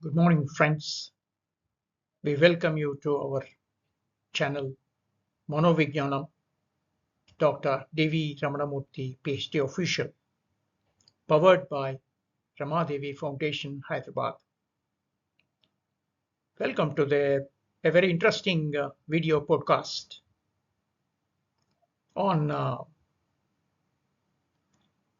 Good morning, friends. We welcome you to our channel Monovigyanam, Dr. Devi Ramanamurthy, PhD Official, powered by Ramadevi Foundation, Hyderabad. Welcome to a very interesting video podcast on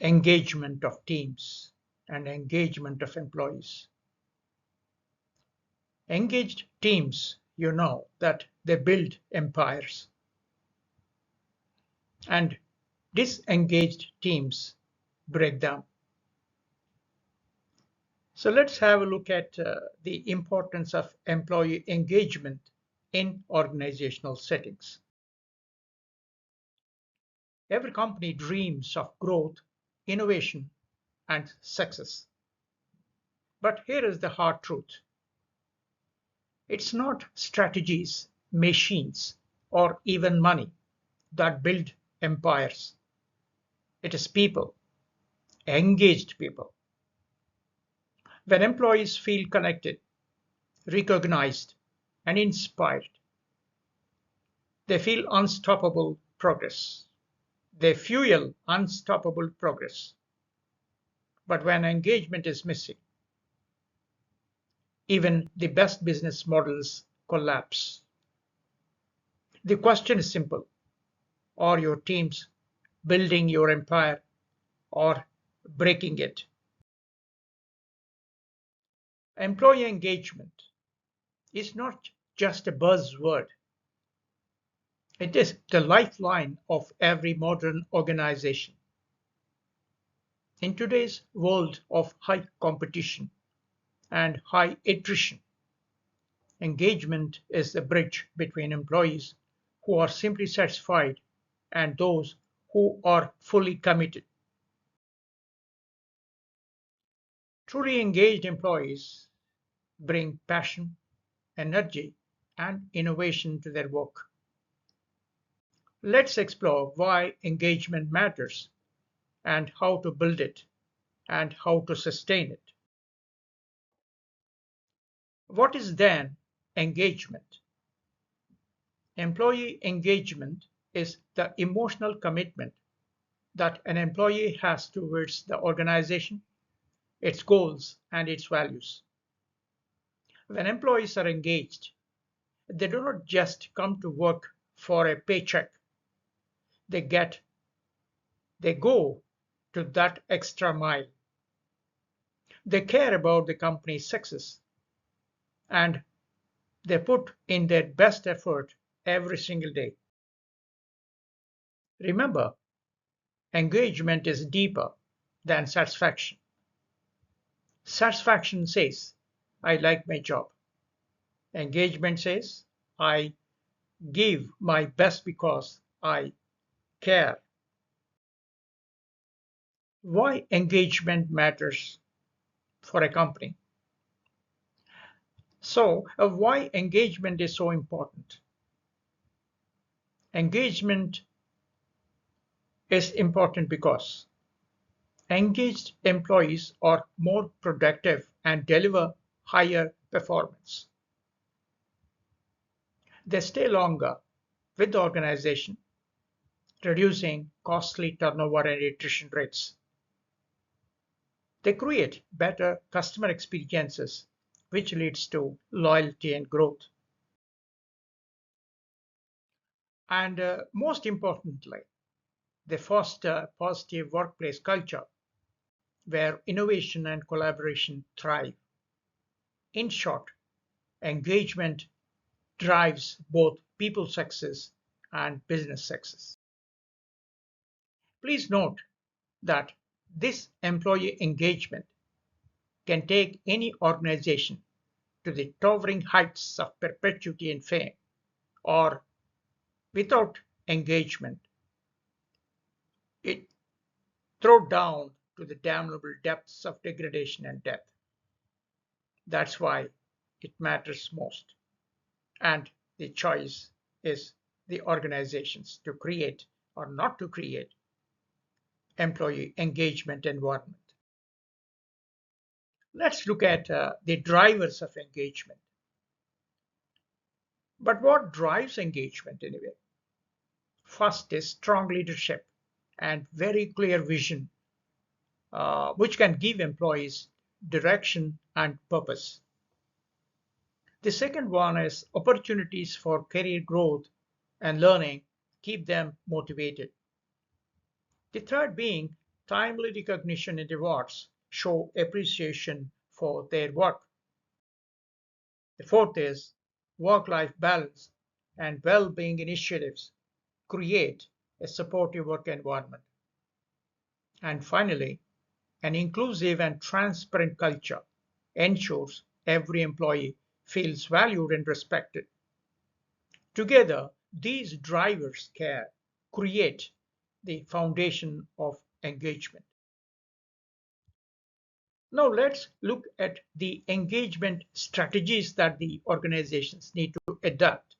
engagement of teams and engagement of employees. Engaged teams, you know that they build empires, and disengaged teams break them. So let's have a look at the importance of employee engagement in organizational settings. Every company dreams of growth, innovation, and success. But here is the hard truth. It's not strategies, machines, or even money that build empires. It is people, engaged people. When employees feel connected, recognized, and inspired, they feel unstoppable progress. They fuel unstoppable progress. But when engagement is missing, even the best business models collapse. The question is simple. Are your teams building your empire or breaking it? Employee engagement is not just a buzzword. It is the lifeline of every modern organization. In today's world of high competition and high attrition, engagement is the bridge between employees who are simply satisfied and those who are fully committed. Truly engaged employees bring passion, energy, and innovation to their work. Let's explore why engagement matters and how to build it and how to sustain it. What is then engagement? Employee engagement is the emotional commitment that an employee has towards the organization, its goals, and its values. When employees are engaged, they do not just come to work for a paycheck. They go to that extra mile. They care about the company's success and they put in their best effort every single day. Remember, engagement is deeper than satisfaction. Satisfaction says, I like my job. Engagement says, I give my best because I care. Why engagement matters for a company? So, why engagement is so important? Engagement is important because engaged employees are more productive and deliver higher performance. They stay longer with the organization, reducing costly turnover and attrition rates. They create better customer experiences, which leads to loyalty and growth. And most importantly, they foster positive workplace culture where innovation and collaboration thrive. In short, engagement drives both people success and business success. Please note that this employee engagement can take any organization to the towering heights of perpetuity and fame, or without engagement, it throw down to the damnable depths of degradation and death. That's why it matters most. And the choice is the organizations to create or not to create employee engagement environment. Let's look at the drivers of engagement. But what drives engagement anyway? First is strong leadership and very clear vision, which can give employees direction and purpose. The second one is opportunities for career growth and learning keep them motivated. The third being timely recognition and rewards show appreciation for their work. The fourth is work-life balance and well-being initiatives create a supportive work environment. And finally, an inclusive and transparent culture ensures every employee feels valued and respected. Together, these drivers create the foundation of engagement. Now let's look at the engagement strategies that the organizations need to adopt.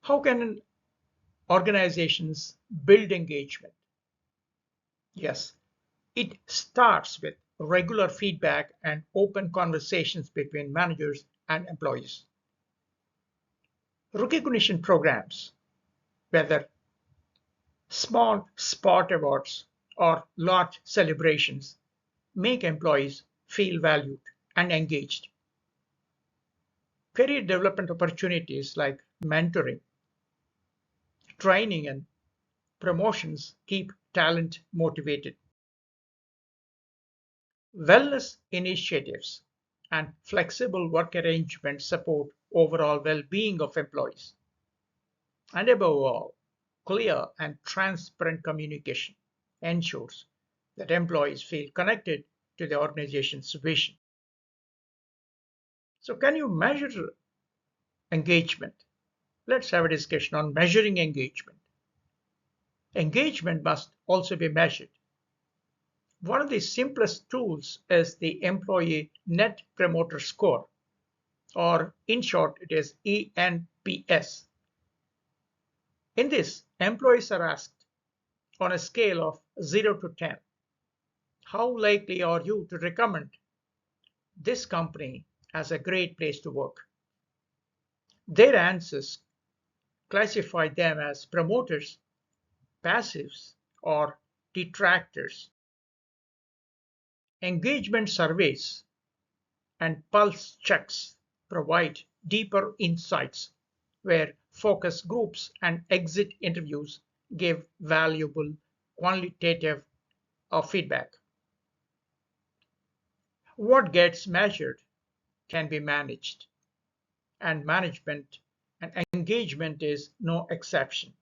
How can organizations build engagement? Yes, it starts with regular feedback and open conversations between managers and employees. Recognition programs, whether small spot awards or large celebrations, make employees feel valued and engaged. Career development opportunities like mentoring, training, and promotions keep talent motivated. Wellness initiatives and flexible work arrangements support overall well-being of employees. And above all, clear and transparent communication ensures that employees feel connected to the organization's vision. So, can you measure engagement? Let's have a discussion on measuring engagement. Engagement must also be measured. One of the simplest tools is the Employee Net Promoter Score, or in short, it is eNPS. In this, employees are asked on a scale of 0 to 10, how likely are you to recommend this company as a great place to work? Their answers classify them as promoters, passives, or detractors. Engagement surveys and pulse checks provide deeper insights, where focus groups and exit interviews give valuable qualitative feedback. What gets measured can be managed, and management and engagement is no exception.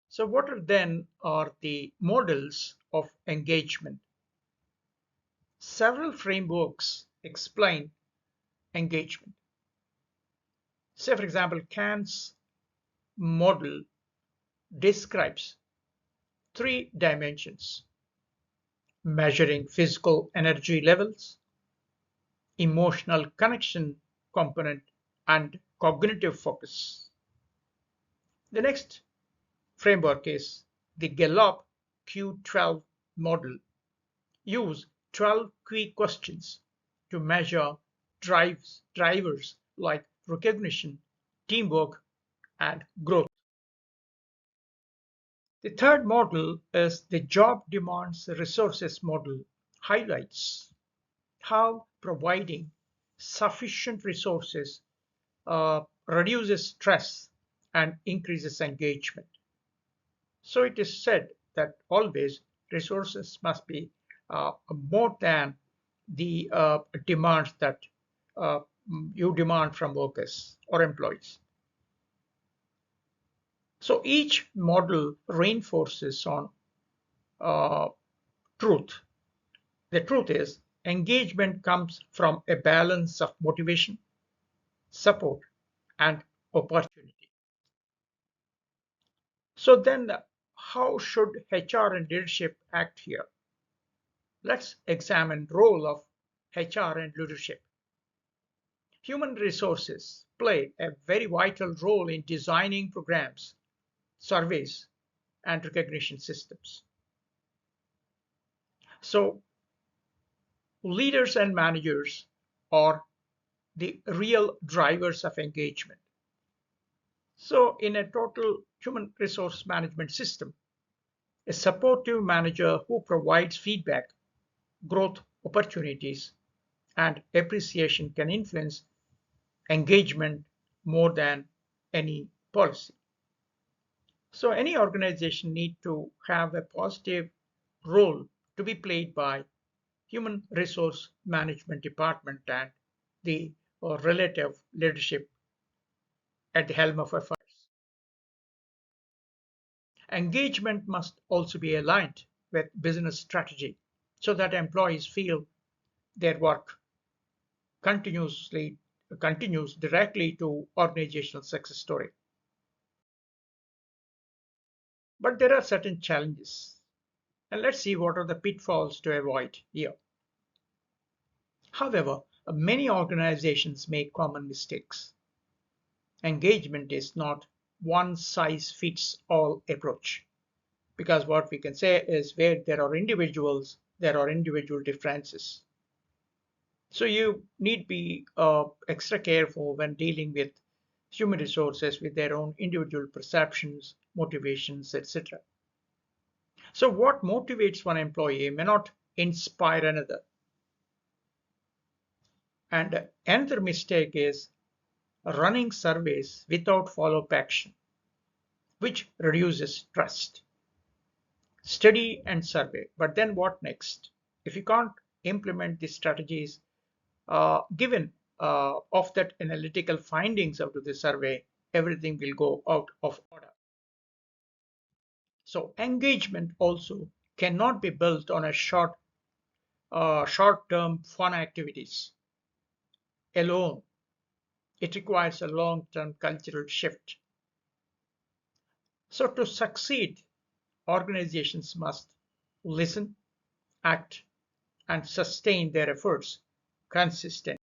So what are then are the models of engagement? Several frameworks explain engagement. Say, for example, Kant's model describes three dimensions: measuring physical energy levels, emotional connection component, and cognitive focus. The next framework is the Gallup Q12 model. Use 12 key questions to measure drivers like recognition, teamwork, and growth. The third model is the job demands resources model, highlights how providing sufficient resources reduces stress and increases engagement. So it is said that always resources must be more than the demands that uh, you demand from workers or employees. So each model reinforces on uh, truth. The truth is, engagement comes from a balance of motivation, support, and opportunity. So then, how should HR and leadership act here? Let's examine the role of HR and leadership. Human resources play a very vital role in designing programs, surveys, and recognition systems. So leaders and managers are the real drivers of engagement. So in a total human resource management system, a supportive manager who provides feedback, growth opportunities, and appreciation can influence engagement more than any policy. So any organization need to have a positive role to be played by human resource management department and the relative leadership at the helm of affairs. Engagement must also be aligned with business strategy so that employees feel their work continuously continues directly to organizational success story. But there are certain challenges, and let's see what are the pitfalls to avoid here. However, many organizations make common mistakes. Engagement is not one size fits all approach, because what we can say is where there are individuals, there are individual differences. So you need to be extra careful when dealing with human resources with their own individual perceptions, motivations, etc. So what motivates one employee may not inspire another. And another mistake is running surveys without follow-up action, which reduces trust. Study and survey, but then what next? If you can't implement the strategies given of that analytical findings out of the survey, everything will go out of order. So engagement also cannot be built on a short-term fun activities alone. It requires a long-term cultural shift. So to succeed, organizations must listen, act, and sustain their efforts consistently.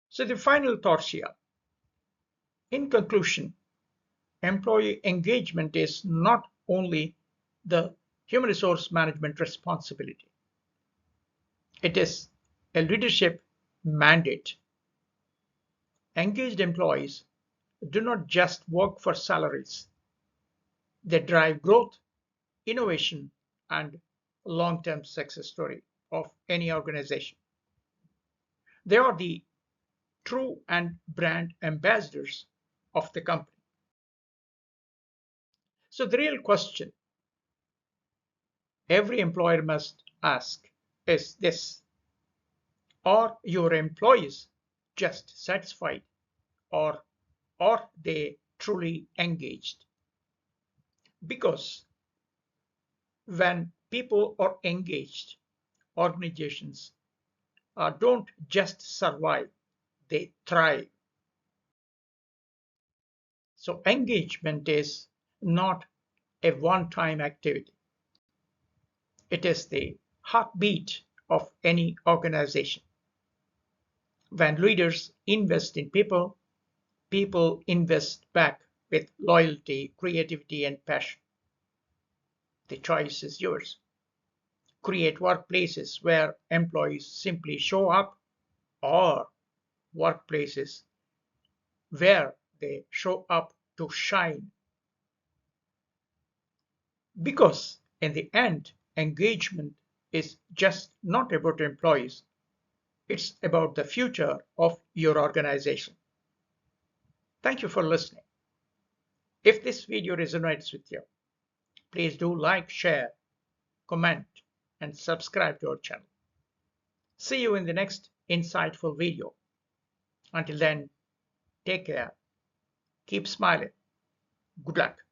So the final thoughts here. In conclusion, employee engagement is not only the human resource management responsibility, it is a leadership mandate. Engaged employees do not just work for salaries, they drive growth, innovation, and long-term success story of any organization. They are the true and brand ambassadors of the company. So the real question every employer must ask is this: are your employees just satisfied, or are they truly engaged? Because when people are engaged, organizations don't just survive, they thrive. So engagement is not a one-time activity. It is the heartbeat of any organization. When leaders invest in people, people invest back with loyalty, creativity, and passion. The choice is yours. Create workplaces where employees simply show up, or workplaces where they show up to shine. Because in the end, engagement is just not about employees, it's about the future of your organization. Thank you for listening. If this video resonates with you, please do like, share, comment, and subscribe to our channel. See you in the next insightful video. Until then, take care, keep smiling. Good luck.